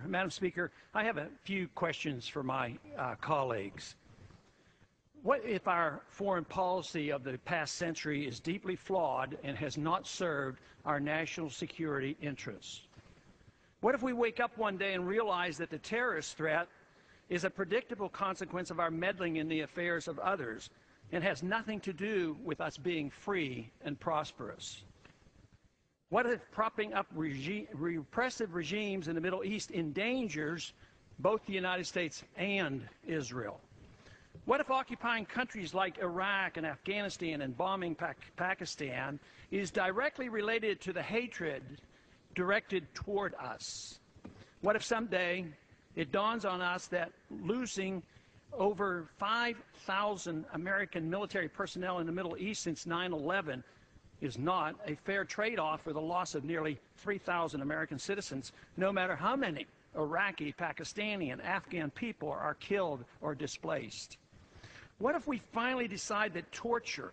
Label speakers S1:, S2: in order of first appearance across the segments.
S1: Madam Speaker, I have a few questions for my colleagues. What if our foreign policy of the past century is deeply flawed and has not served our national security interests? What if we wake up one day and realize that the terrorist threat is a predictable consequence of our meddling in the affairs of others and has nothing to do with us being free and prosperous? What if propping up repressive regimes in the Middle East endangers both the United States and Israel? What if occupying countries like Iraq and Afghanistan and bombing Pakistan is directly related to the hatred directed toward us? What if someday it dawns on us that losing over 5,000 American military personnel in the Middle East since 9/11 is not a fair trade-off for the loss of nearly 3,000 American citizens, no matter how many Iraqi, Pakistani, and Afghan people are killed or displaced? What if we finally decide that torture,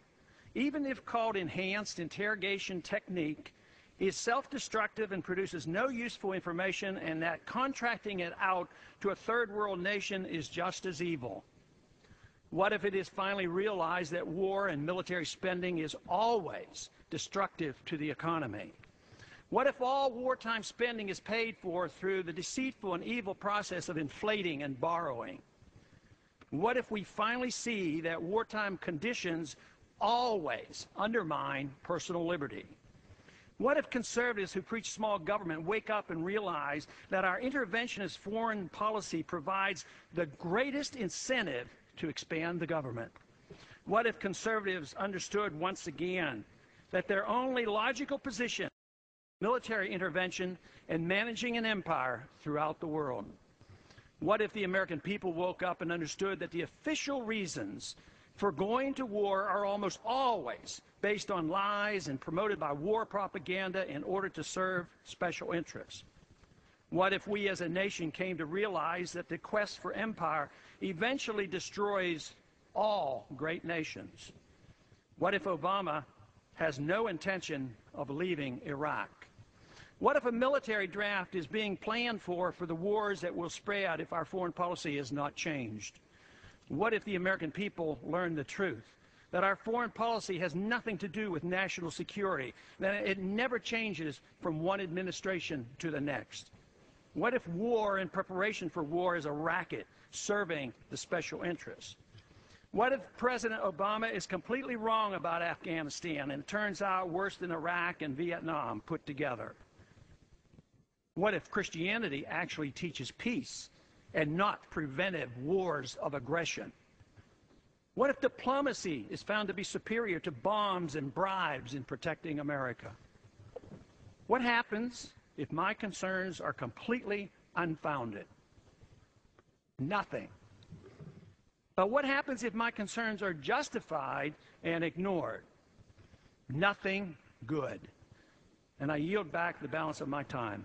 S1: even if called enhanced interrogation technique, is self-destructive and produces no useful information, and that contracting it out to a third world nation is just as evil? What if it is finally realized that war and military spending is always destructive to the economy? What if all wartime spending is paid for through the deceitful and evil process of inflating and borrowing? What if we finally see that wartime conditions always undermine personal liberty? What if conservatives who preach small government wake up and realize that our interventionist foreign policy provides the greatest incentive to expand the government? What if conservatives understood once again that their only logical position is military intervention and managing an empire throughout the world? What if the American people woke up and understood that the official reasons for going to war are almost always based on lies and promoted by war propaganda in order to serve special interests? What if we as a nation came to realize that the quest for empire eventually destroys all great nations? What if Obama has no intention of leaving Iraq? What if a military draft is being planned for the wars that will spread if our foreign policy is not changed? What if the American people learn the truth, that our foreign policy has nothing to do with national security, that it never changes from one administration to the next? What if war and preparation for war is a racket serving the special interests? What if President Obama is completely wrong about Afghanistan and it turns out worse than Iraq and Vietnam put together? What if Christianity actually teaches peace and not preventive wars of aggression? What if diplomacy is found to be superior to bombs and bribes in protecting America? What happens if my concerns are completely unfounded? Nothing. But what happens if my concerns are justified and ignored? Nothing good. And I yield back the balance of my time.